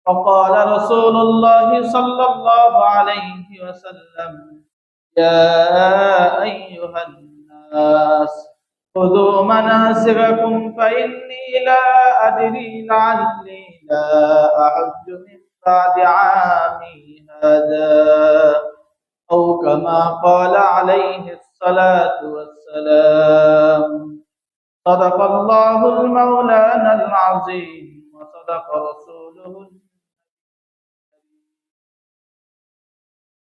فقال رسول الله صلى الله عليه وسلم يا أيها الناس خذوا مناسككم فإني لا أدري لعلي لا أحج من بعد عامي هذا أو كما قال عليه الصلاة والسلام صدق الله المولانا العظيم وصدق رسوله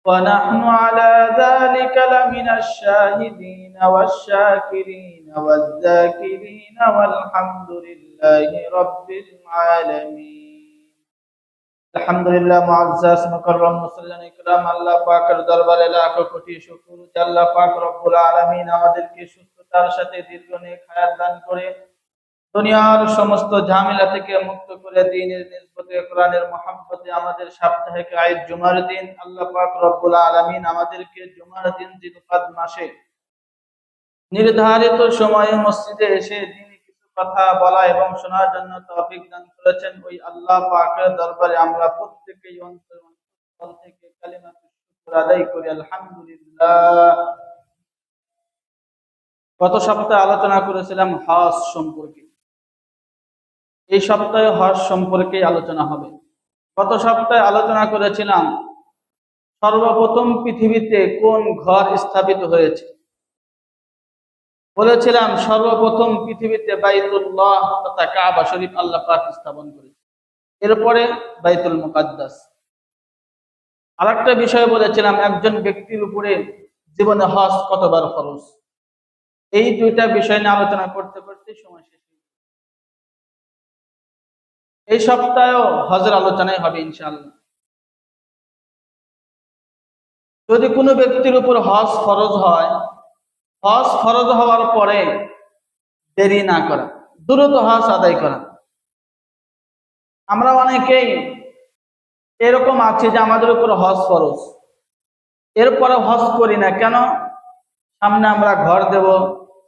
ونحن على ذلك لمن الشاهدين والشاكرين والذاكرين والحمد لله رب العالمين الحمد لله معزز مكرم মুসলিম ইকরাম আল্লাহ পাকের দরবারে লাখো কোটি শুকর যে আল্লাহ পাক রব্বুল আলামিন আমাদেরকে সুস্থতার সাথে দীর্ঘ নেক হায়াত দান করে দুনিয়ার সমস্ত ঝামেলা থেকে মুক্ত করে দ্বীনের নিসবতে কোরআনের মহব্বতে আমাদের সাপ্তাহিক ঈদ জুমার দিন আল্লাহ পাক রব্বুল আলামিন আমাদেরকে জুমার দিন জিলকাদ মাসে নির্ধারিত সময়ে মসজিদে এসে দ্বীনি কিছু কথা বলা এবং শোনার জন্য তৌফিক দান করেছেন। ওই আল্লাহ পাকের দরবারে আমরা প্রত্যেকেই অন্তর থেকে কালিমাতুশ শুকর আদায় করি আলহামদুলিল্লাহ। গত সপ্তাহে আলোচনা করেছিলাম হজ সম্পর্কে, এই সপ্তাহে হজ সম্পর্কে আলোচনা হবে। গত সপ্তাহে আলোচনা করেছিলাম সর্বপ্রথম পৃথিবীতে কোন ঘর স্থাপিত হয়েছে। বলেছিলাম সর্বপ্রথম পৃথিবীতে বাইতুল্লাহ তথা কাবা শরীফ আল্লাহ পাক স্থাপন করেছে, এরপরে বাইতুল মুকাদ্দাস। আরেকটা বিষয় বলেছিলাম একজন ব্যক্তির উপরে জীবনে হজ কতবার ফরজ। এই দুইটা বিষয় নিয়ে আলোচনা করতে করতে সময় শেষ। এই সপ্তাহেও হজের আলোচনাই হবে ইনশাআল্লাহ। যদি কোনো ব্যক্তির উপর হজ ফরজ হয়, হজ ফরজ হওয়ার পরে দেরি না করা, দ্রুত হজ আদায় করা। আমরা অনেকেই এরকম আছে যে আমাদের উপর হজ ফরজ, এরপরে হজ করি না কেন? সামনে আমরা ঘর দেব,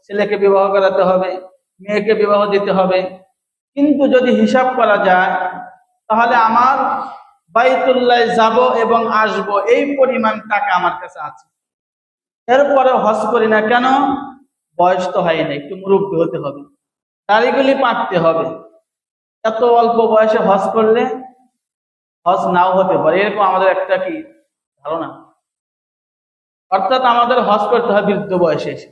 ছেলেকে বিবাহ করাতে হবে, মেয়েকে বিবাহ দিতে হবে। কিন্তু যদি হিসাব করা যায় তাহলে আমার বাইতুল্লাহ যাব এবং আসব এই পরিমাণ টাকা আমার কাছে আছে, এরপরে হজ করি না কেন? বয়স তো হয় না, একটু মুরব্বী হতে হবে, দাড়িগুলি পাকতে হবে। এত অল্প বয়সে হজ করলে হজ নাও হতে পারে, এরকম আমাদের একটা কি ধারণা। অর্থাৎ আমাদের হজ করতে হয় বৃদ্ধ বয়সে এসে।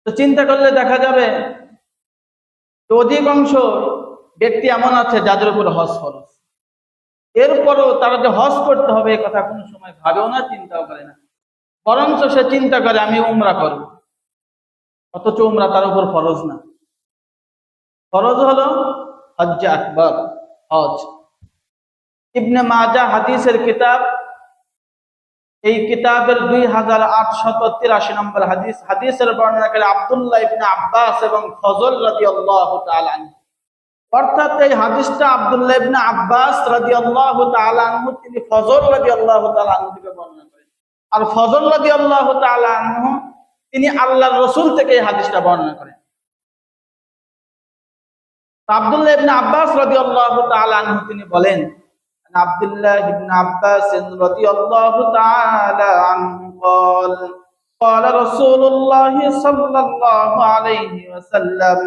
তো চিন্তা করলে দেখা যাবে অধিকাংশ ব্যক্তি এমন আছে যাদের উপর হজ ফরজ, এরপরও তারা যে হজ করতে হবে এ কথা কোনো সময় ভাবেও না, চিন্তাও করে না। বরঞ্চ সে চিন্তা করে আমি উমরা করব, অথচ উমরা তার উপর ফরজ না। ফরজ হলো হজ্জে আকবর, হজ। ইবনে মাজাহ হাদিসের কিতাব, এই কিতাবের 2883 নম্বর হাদিস, হাদিসের বর্ণনাকারী আব্দুল্লাহ ইবনে আব্বাস এবং ফজল রাদিয়াল্লাহু তাআলা আনহু। অর্থাৎ এই হাদিসটা আব্দুল্লাহ ইবনে আব্বাস রাদিয়াল্লাহু তাআলা আনহু তিনি ফজল রাদিয়াল্লাহু তাআলা আনহু থেকে বর্ণনা করেন, আর ফজল রাদিয়াল্লাহু তাআলা আনহু তিনি আল্লাহর রাসূল থেকে এই হাদিসটা বর্ণনা করেন। আব্দুল্লাহ ইবনে আব্বাস রাদিয়াল্লাহু তাআলা আনহু তিনি বলেন, আব্দুল্লাহ ইবনে আব্বাস রাদিয়াল্লাহু তাআলা আনহু قال قال رسول الله صلى الله عليه وسلم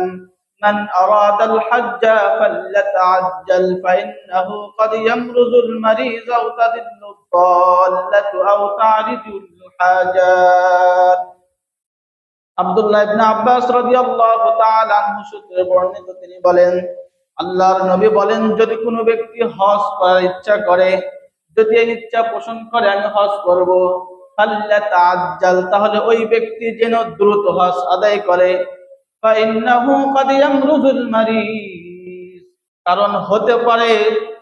من أراد الحج فليتعجل فإنه قد يمرض المريض أو تضل الضالة أو تعرض الحاجات। আব্দুল্লাহ ইবনে আব্বাস রাদিয়াল্লাহু তাআলা আনহু সূত্রে বর্ণিত, তিনি বলেন আল্লাহর নবী বলেন যদি কোনো ব্যক্তি হজ করার ইচ্ছা করে, যদি এই ইচ্ছা পোষণ করে আমি হজ করব, ফাল্লাতাআজ্জাল তাহলে ওই ব্যক্তি যেন দ্রুত হজ আদায় করে। ফাইন্নাহু ক্বাদ ইয়ামরুজুল মারিজ, কারণ হতে পারে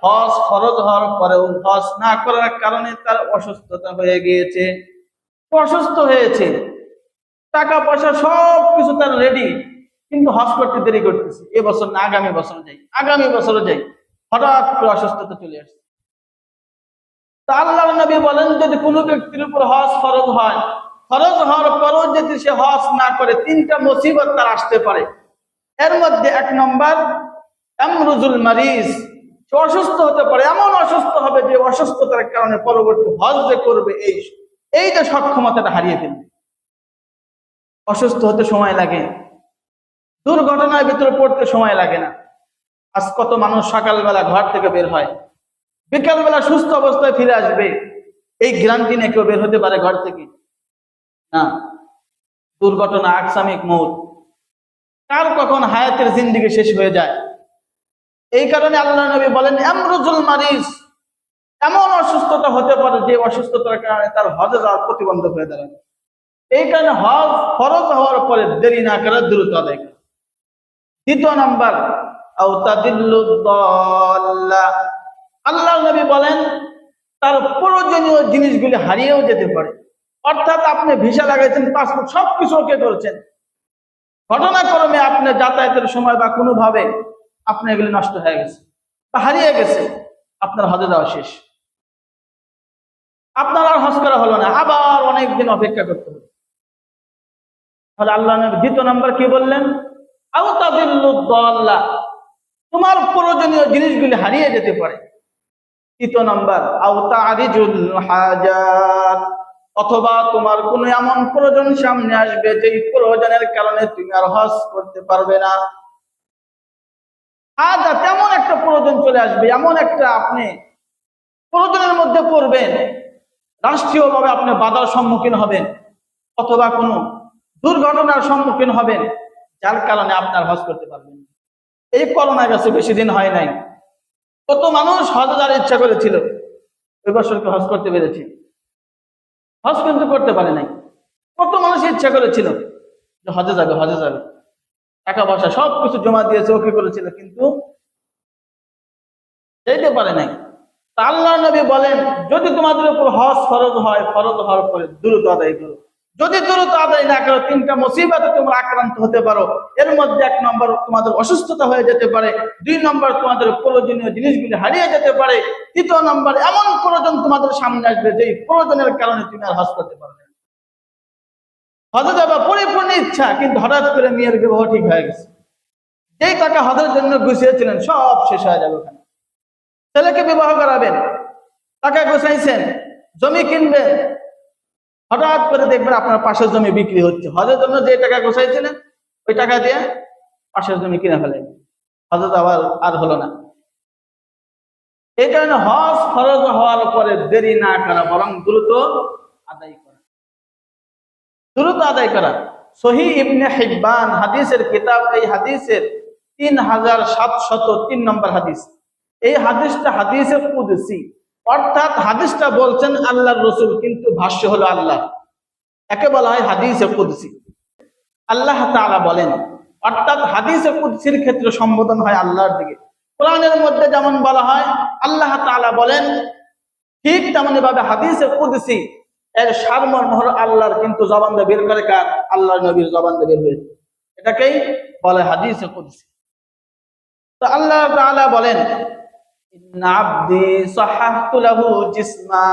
হজ ফরজ হওয়ার পরেও হজ না করার কারণে তার অসুস্থতা হয়ে গিয়েছে, অসুস্থ হয়েছে, টাকা পয়সা সব কিছু তার রেডি, কিন্তু হজ করতে দেরি করতেছে। এবছর না আগামী বছর যাই, আগামী বছর যাই, হঠাৎ করে অসুস্থতা চলে আসছে। তা আল্লাহর নবী বলেন যদি কোনো ব্যক্তির উপর হজ ফরজ হয়, ফরজ হওয়ার পরও যদি সে হজ না করে, তিনটা মুসিবত তার আসতে পারে। এর মধ্যে এক নম্বর আমরুজুল মারিজ, অসুস্থ হতে পারে, এমন অসুস্থ হবে যে অসুস্থতার কারণে পরবর্তী হজ যে করবে এই যে সক্ষমতাটা হারিয়ে ফেলবে। অসুস্থ হতে সময় লাগে, দুর্ঘটনার ভিতরে পড়তে সময় লাগে না। আজ কত মানুষ সকালবেলা ঘর থেকে বের হয়, বিকালবেলা সুস্থ অবস্থায় ফিরে আসবে, এই গ্যারান্টি নিয়ে কেউ বের হতে পারে ঘর থেকে? না। দুর্ঘটনা, আকস্মিক মৌত, কার কখন হায়াতের জিন্দেগি শেষ হয়ে যায়। এই কারণে আল্লাহ নবী বলেন আমরুজুল মারিজ, এমন অসুস্থতা হতে পারে যে অসুস্থতার কারণে তার হজে যাওয়ার প্রতিবন্ধক হয়ে দাঁড়াবে। এই কারণে হজ ফরজ হওয়ার পরে দেরি না করে দ্রুত আদায় করে। দ্বিতীয় নাম্বার, আল্লাহ নবী বলেন তার প্রয়োজনীয় জিনিসগুলি হারিয়েও যেতে পারে। অর্থাৎ আপনি ভিসা লাগাইছেন, পাসপোর্ট সবকিছু ওকে করছেন, ঘটনাক্রমে আপনি যাতায়াতের সময় বা কোনোভাবে আপনার এগুলি নষ্ট হয়ে গেছে বা হারিয়ে গেছে, আপনার হজে যাওয়া শেষ, আপনার আর হজ করা হলো না, আবার অনেকদিন অপেক্ষা করতে হবে। তাহলে আল্লাহ নবী দ্বিতীয় নাম্বার কি বললেন? আউতাদিল্লুদ্দাল্লাহ, তোমার প্রয়োজনীয় জিনিসগুলি হারিয়ে যেতে পারে। তৃতীয় নাম্বার, আউতারিজুল হাজাত, অথবা তোমার কোনো এমন প্রয়োজন সামনে আসবে যে প্রয়োজনের কারণে তুমি আর হজ করতে পারবে না। তেমন একটা প্রয়োজন চলে আসবে, এমন একটা আপনি প্রয়োজনের মধ্যে পড়বেন, রাষ্ট্রীয়ভাবে আপনি বাধার সম্মুখীন হবেন অথবা কোনো দুর্ঘটনার সম্মুখীন হবেন, যার কারণে আপনার হজ করতে পারবেন। এই করোনা গেছে, বেশি দিন হয় নাই, কত মানুষ হজ যাওয়ার ইচ্ছা করেছিল, ওই বছরকে হজ করতে পেরেছে, হজ কিন্তু করতে পারে নাই। কত মানুষ ইচ্ছা করেছিল যে হজে যাবে, হজে যাবে, টাকা পয়সা সবকিছু জমা দিয়েছে, ওকে করেছিল, কিন্তু যেতে পারে নাই। আল্লাহ নবী বলেন যদি তোমাদের উপর হজ ফরজ হয়, ফরজ হওয়ার পরে দ্রুত আদায় করো। যদি দ্রুত আদায় না করো, তিনটা মুসিবতে তোমরা আক্রান্ত হতে পারো। এর মধ্যে এক নম্বর, তোমাদের অসুস্থতা হয়ে যেতে পারে। দুই নম্বর, তোমাদের প্রয়োজনীয় জিনিসগুলি হারিয়ে যেতে পারে। তৃতীয় নম্বর, এমন প্রয়োজন তোমাদের সামনে আসবে যে প্রয়োজনের কারণে তুমি আর হজ করতে পারবে না। হজে যাবা পরিপূর্ণ ইচ্ছা, কিন্তু হঠাৎ করে মেয়ের বিবাহ ঠিক হয়ে গেছে, যেই টাকা হজের জন্য গুছিয়েছিলেন সব শেষ হয়ে যাবে। ওখানে ছেলেকে বিবাহ করাবেন, টাকা গোছাইছেন, জমি কিনবেন, হঠাৎ করে দেখবেন আপনার পাশের জমি বিক্রি হচ্ছে। হজের জন্য যে টাকা গোছাইছিলেন ওই টাকা দিয়ে পাশের জমি কিনে ফেলেন, হজে আবার আর হলো না। এই কারণে হজ ফরজ হওয়ার পরে দেরি না করা, বরং দ্রুত আদায় করা, দ্রুত আদায় করা। সহিহ ইবনে হিব্বান হাদিসের কিতাব, এই হাদিসের 3703 নম্বর হাদিস। এই হাদিসটা হাদিসে কুদসি, অর্থাৎ হাদিসটা বলছেন আল্লাহর রাসূল, কিন্তু ভাষ্য হলো আল্লাহ। একে বলা হয় হাদিসে কুদসি, আল্লাহ তাআলা বলেন, অর্থাৎ হাদিসে কুদসির ক্ষেত্রে সম্বোধন হয় আল্লাহর দিকে। কোরআনের মধ্যে যেমন বলা হয় আল্লাহ তাআলা বলেন, ঠিক তেমনি ভাবে হাদিসে কুদসি এর সারমর্ম হলো আল্লাহর, কিন্তু জবান দিয়ে বের করে কার? আল্লাহর নবীর জবান দিয়ে বের হয়েছে, এটাকেই বলে হাদিসে কুদসি। তো আল্লাহ তাআলা বলেন, ইন্না আবদি সাহাহতু লাহু জিসমা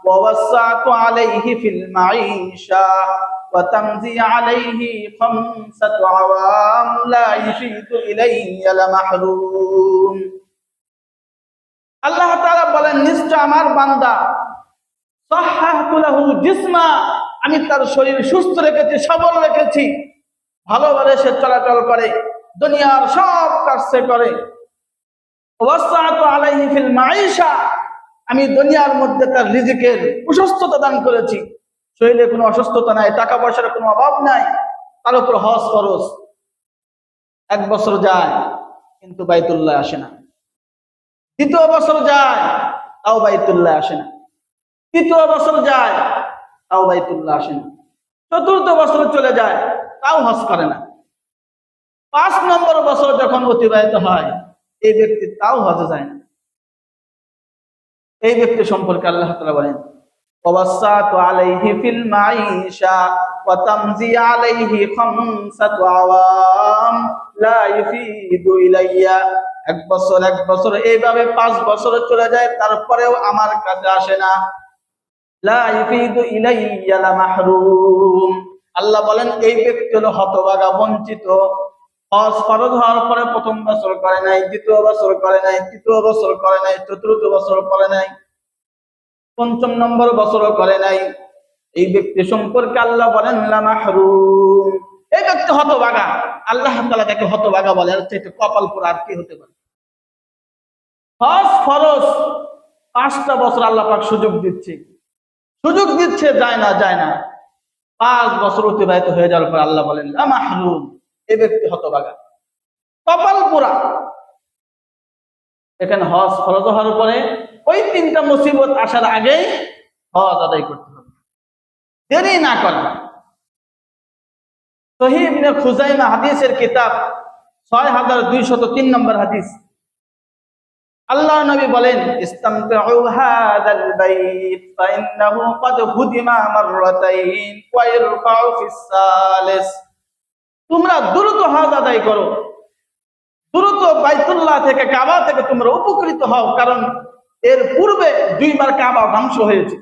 ওয়া ওয়াসাতু আলাইহি ফিল মাঈশা ওয়া তামজি আলাইহি খামসাতু আওয়াম লা ইফিদু ইলাইয়া লামাহরুম। আল্লাহ তাআলা বলেন, নিশ্চয় আমার বান্দা সাহাহতু লাহু জিসমা, আমি তার শরীর সুস্থ রেখেছি, সবল রেখেছি, ভালোভাবে সে চলাচল করে, দুনিয়ার সব কাজ সে করে। ওয়াসাতু আলাইহি ফিল মাঈশা, আমি দুনিয়ার মধ্যে তার রিজিকের প্রশস্ততা দান করেছি, শরীরে কোনো অসুস্থতা নাই, টাকা পয়সার কোনো অভাব নাই। তার উপর হজ ফরজ। 1 বছর যায় কিন্তু বাইতুল্লাহ আসে না, দ্বিতীয় বছর যায় তাও বাইতুল্লাহ আসে না, তৃতীয় বছর যায় তাও বাইতুল্লাহ আসে না, চতুর্থ বছর চলে যায় তাও হজ করে না। 5 নম্বর বছর যখন অতিবাহিত হয়, এই ব্যক্তি তাও হজে যায় না। এই ব্যক্তি সম্পর্কে আল্লাহ তাআলা বলেন, ওয়াসাতু আলাইহি ফিল মাঈশা ওয়া তামজি আলাইহি খামসাতু আওয়াম লা ইফিদু ইলাইয়া। 1 বছর এইভাবে 5 বছর চলে যায়, তারপরেও আমার কাছে আসে না। লা ইফিদু ইলাইয়া লামাহরুম। আল্লাহ বলেন এই ব্যক্তি হলো হতভাগা, বঞ্চিত। হজ ফরজ হওয়ার পরে প্রথম বছর করে নাই, দ্বিতীয় বছর করে নাই, তৃতীয় বছর করে নাই, চতুর্থ বছর করে নাই, পঞ্চম নম্বর বছরও করে নাই, এই ব্যক্তি সম্পর্কে আল্লাহ বলেন লা মাহরুম, এই ব্যক্তি হতভাগা। আল্লাহ তাআলা তাকে হতভাগা বলে, আর চাইতে কপাল পোড়া আর কি হতে পারে। হজ ফরজ 5টা বছর আল্লাহ পাক সুযোগ দিচ্ছে, যায় না 5 বছর অতিবাহিত হয়ে যাওয়ার পর আল্লাহ বলেন লা মাহরুম, এই ব্যক্তি হতভাগা, কপাল পোড়া। এখানে হজ ফরজ হওয়ার পরে ওই 3টা মুসিবত আসার আগেই হজ আদায় করতে হবে, দেরি না করা। সহিহ ইবনে খুজাইমা হাদিসের কিতাব 6203 নম্বর হাদিস, আল্লাহর নবী বলেন ইস্তামতিউ হাদাল বাইত ফাইন্নাহু ক্বাদ হুদিমা মাররাতাইন ওয়া ইরফাউ ফিস সালিস। তোমরা দ্রুত হজ আদায় করো, দ্রুত বাইতুল্লাহ থেকে, কাবা থেকে তোমরা উপকৃত হও, কারণ এর পূর্বে 2বার কাবা ধ্বংস হয়েছে,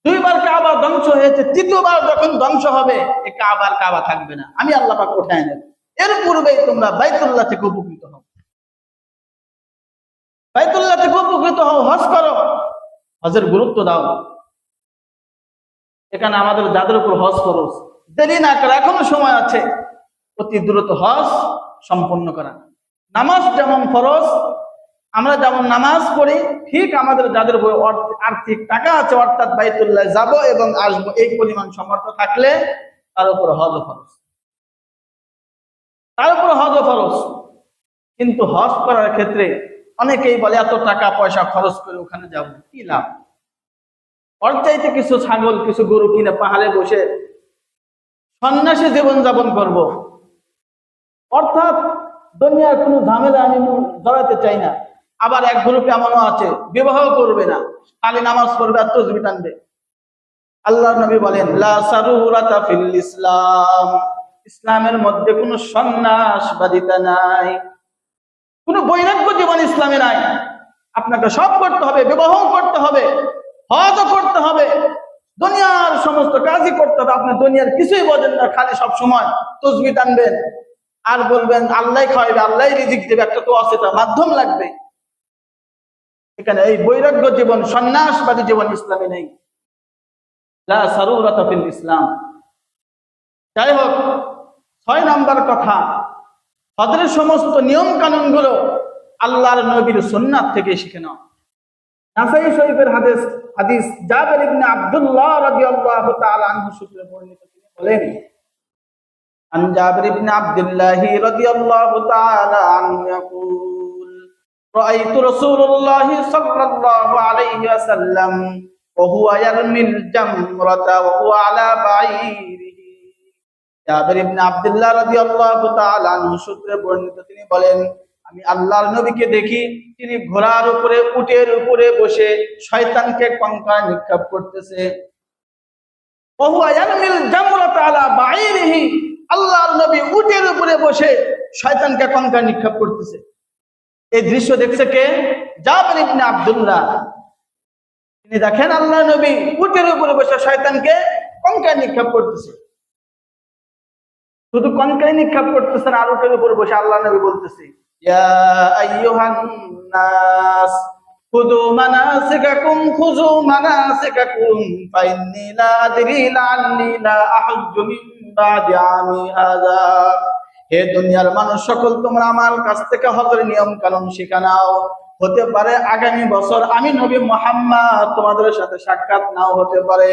2বার কাবা ধ্বংস হয়েছে, তৃতীয়বার যখন ধ্বংস হবে এই কাবা থাকবে না, আমি আল্লাহ পাক উঠায় নেব। এর পূর্বেই তোমরা বাইতুল্লাহ থেকে উপকৃত হও, বাইতুল্লাহ থেকে উপকৃত হও, হজ করো, হজের গুরুত্ব দাও। এখানে আমাদের যাদের উপর হজ ফরজ, দেরি না করা, এখনো সময় আছে, অতি দ্রুত হজ সম্পন্ন করা। নামাজ যেমন ফরজ, আমরা যেমন নামাজ পড়ি, ঠিক আমাদের যাদের আর্থিক টাকা আছে, অর্থাৎ বাইতুল্লাহ যাব এবং আসবো, এই পরিমাণ সামর্থ্য থাকলে তার উপর হজ ফরজ। কিন্তু হজ করার ক্ষেত্রে অনেকেই বলে এত টাকা পয়সা খরচ করে ওখানে যাব, কি লাভ? ওর চাইতে কিছু ছাগল, কিছু গরু কিনে পাহাড়ে বসে সন্ন্যাসী জীবন যাপন করব, অর্থাৎ দুনিয়ার কোনো ঝামেলা আমি জড়াতে চাই না। আবার এক গ্রুপ এমনও আছে বিবাহ করবে না, খালি নামাজ পড়বে আর তাসবিহ টানবে। আল্লাহর নবী বলেন লা সারুরাতা ফিল ইসলাম, ইসলামের মধ্যে কোনো সন্ন্যাসবাদিতা নাই, কোনো বৈরাগ্য জীবন ইসলামে নাই। আপনাকে সব করতে হবে, বিবাহ করতে হবে, হজও করতে হবে, দুনিয়ার সমস্ত কাজই করতে হবে। আপনি দুনিয়ার কিছুই বোঝেন না, খালি সব সময় তাসবিহ টানবেন আর বলবেন আল্লাহ খাওয়াবে, আল্লাহ রিজিক দেবে, একটা তো আছে, তার মাধ্যম লাগবে। এখানে এই বৈরাগ্য জীবন, সন্ন্যাসবাদী জীবন ইসলামে নেই। লা সারুরাতা ফিল ইসলাম। যাই হোক, 6 নম্বর কথা, হজের সমস্ত নিয়ম কানুন গুলো আল্লাহর নবীর সুন্নাত থেকে শিখে নাও। নাসাই শরীফের হাদিস জাবের ইবনে আব্দুল্লাহ রাদিয়াল্লাহু তাআলা আনহু সূত্রে বর্ণিত, তিনি বলেন আন জাবের ইবনে আব্দুল্লাহ রাদিয়াল্লাহু তাআলা আনহু ইয়াকুল রাআইতু রাসূলুল্লাহ সাল্লাল্লাহু আলাইহি ওয়াসাল্লাম ওয়া হুয়া ইয়ারমিল জামরাতা ওয়া হুয়া আলা বাঈরিহি। জাবের ইবনে আব্দুল্লাহ রাদিয়াল্লাহু তাআলা আনহু সূত্রে বর্ণিত, তিনি বলেন আমি আল্লাহর নবীকে দেখি, তিনি ঘোড়ার উপরে, উটের উপরে বসে শয়তানকে কঙ্কার নিক্ষেপ করতেছে। ওয়া হুয়া ইয়ারমিল জামরাতা আলা বাঈরিহি, আল্লাহর নবী উটের উপরে বসে শয়তানকে কঙ্কার নিক্ষেপ করতেছে। এই দৃশ্য দেখছে কে? জাবের ইবনে আব্দুল্লাহ। তিনি দেখেন আল্লাহর নবী উটের উপরে বসে শয়তানকে কঙ্কার নিক্ষেপ করতেছে। শুধু কঙ্কার নিক্ষেপ করতেছে আর উটের উপরে বসে আল্লাহর নবী বলতেছে ইয়া আইয়ুহান নাস খুযু মানাসিকাকুম ফাইন্নী লা আদরি লাআল্লী লা আহজ্জু মিন বাদি আমি হাযা। হে দুনিয়ার মানুষ সকল, তোমরা আমার কাছ থেকে হজের নিয়ম কানুন শিখে নাও। হতে পারে আগামী বছর আমি নবী মুহাম্মদ তোমাদের সাথে সাক্ষাৎ নাও হতে পারে,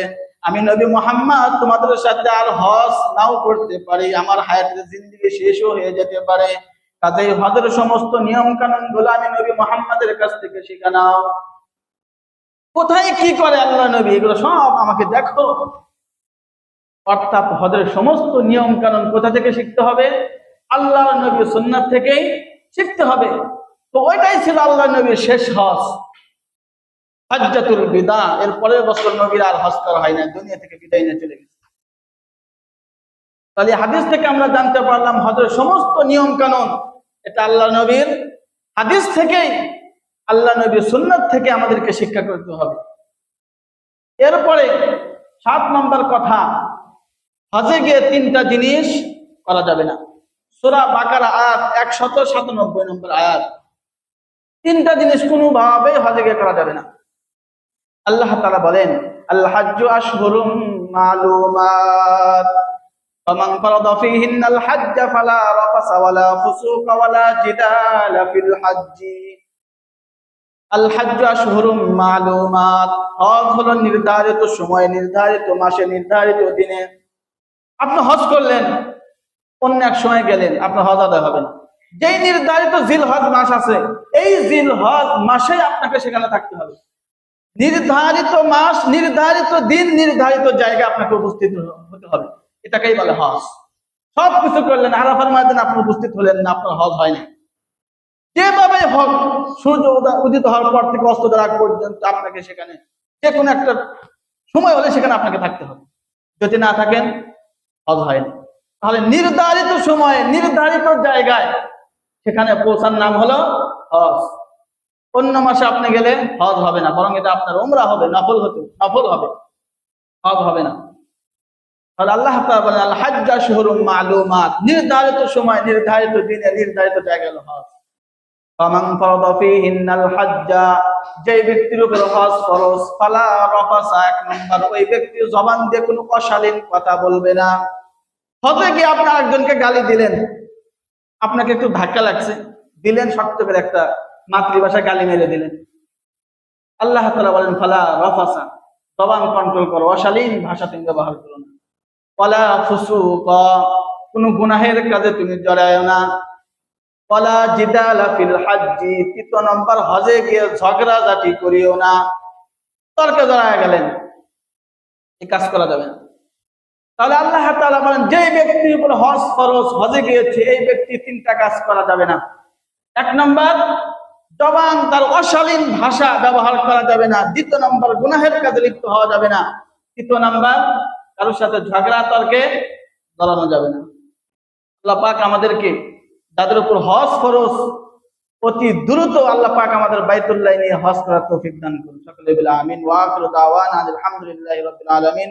আমি নবী মুহাম্মদ তোমাদের সাথে আর হজ নাও করতে পারি, আমার হায়াতের জিন্দেগি শেষও হয়ে যেতে পারে। কাজেই হজের সমস্ত নিয়ম কানুন গুলো আমি নবী মুহাম্মাদের কাছ থেকে শিখে নাও। কোথায় কি করে আল্লাহ নবী, এগুলো সব আমাকে দেখো। অর্থাৎ হজের সমস্ত নিয়ম কানুন কোথা থেকে শিখতে হবে? আল্লাহর নবীর সুন্নাত থেকেই শিখতে হবে। তো ওইটাই ছিল আল্লাহর নবীর শেষ হজ, হজ্জাতুল বিদা। এর পরের বছর নবীর আর হজ করা হয় না, দুনিয়া থেকে বিদায় নিয়ে চলে গেছে। তাহলে হাদিস থেকে আমরা জানতে পারলাম হজের সমস্ত নিয়ম কানুন এটা আল্লাহ নবীর হাদিস থেকেই, আল্লাহ নবীর সুন্নাত থেকে আমাদেরকে শিক্ষা করতে হবে। এরপরে 7 নম্বর কথা, হজে গিয়ে 3টা জিনিস করা যাবে না। সূরা বাকারা আয়াত 197 নম্বর আয়াত। তিনটা জিনিস কোনোভাবেই হজে গিয়ে করা যাবে না। আল্লাহ তাআলা বলেন, আল হাজ্জু আশহুরুম মালুমাত ফামান ফারাদা ফীহিন্নাল হাজ্জ ফালা রাফাসা ওয়ালা ফুসুকা ওয়ালা জিদালা ফিল হাজ্জি। আল হাজ্জু আশহুরুম মালুমাত, হজ হলো নির্ধারিত সময়ে, নির্ধারিত মাসে, নির্ধারিত দিনে। আপনি হজ করলেন, অন্য এক সময় গেলেন, আপনার হজ আদায় হবে না। যেই নির্ধারিত জিলহজ মাস আছে, এই জিলহজ মাসে আপনাকে সেখানে থাকতে হবে। নির্ধারিত মাস, নির্ধারিত দিন, নির্ধারিত জায়গায় আপনাকে উপস্থিত হতে হবে। এটাকেই বলে হজ। সব কিছু করলেন, আরাফার ময়দানে আপনি উপস্থিত হলেন না, আপনার হজ হয়নি। যেভাবে হোক, সূর্য উদিত হওয়ার পর থেকে অস্ত যাওয়ার আগ পর্যন্ত আপনাকে সেখানে যে কোনো একটা সময় হলে সেখানে আপনাকে থাকতে হবে। যদি না থাকেন, হজ হয়নি। তাহলে নির্ধারিত সময়ে, নির্ধারিত জায়গায় সেখানে পৌঁছার নাম হলো হজ। অন্য মাসে আপনি গেলে হজ হবে না, বরং এটা আপনার উমরা হবে, নফল হবে, হজ হবে না। তাহলে আল্লাহ তাআলা বলেন, আল হাজ্জ আশহুরুম মালুমাত, নির্ধারিত সময়, নির্ধারিত দিনে, নির্ধারিত জায়গায় হলো হজ। ফামান ফারাদা ফীহিন্নাল হাজ্জ, যে ব্যক্তির উপর হজ ফরজ, ফালা রাফাসা, এক নম্বর, ওই ব্যক্তি জবান দিয়ে কোনো অশালীন কথা বলবে না। হজে গিয়ে আপনি আরেকজনকে গালি দিলেন, আপনাকে একটু ধাক্কা লাগছে, দিলেন শক্ত করে একটা মাতৃভাষায় গালি মেরে দিলেন। আল্লাহ তাআলা বলেন, ফালা রাফাসা, জবান কন্ট্রোল করো, অশালীন ভাষা তুমি ব্যবহার করো না। ওয়ালা ফুসুকা, কোনো গুনাহের কাজে তুমি জড়ায়ও না। ওয়ালা জিদালা ফিল হাজ্জি, তৃতীয় নম্বর, হজে গিয়ে ঝগড়াঝাটি করিও না, তর্কে জড়ায় গেলেন, এই কাজ করা যাবে না। তাহলে আল্লাহ তাআলা বলেন, যে ব্যক্তির উপর হজ ফরজ, হজে গিয়েছে, এই ব্যক্তি তিনটা কাজ করা যাবে না। এক নম্বর, জবান তার অশালীন ভাষা ব্যবহার করা যাবে না। দ্বিতীয় নম্বর, গুনাহের কাজে লিপ্ত হওয়া যাবে না। তৃতীয় নম্বর, কারোর সাথে ঝগড়া তর্কে জড়ানো যাবে না। আল্লাহ পাক আমাদেরকে, যাদের উপর হজ ফরজ, অতি দ্রুত আল্লাহ পাক আমাদের বাইতুল্লাহ নিয়ে হজ করার তৌফিক দান করুন। সকলে বলে আমিন। ওয়া আখিরু দাওয়ানা আলহামদুলিল্লাহি রাব্বিল আলামিন।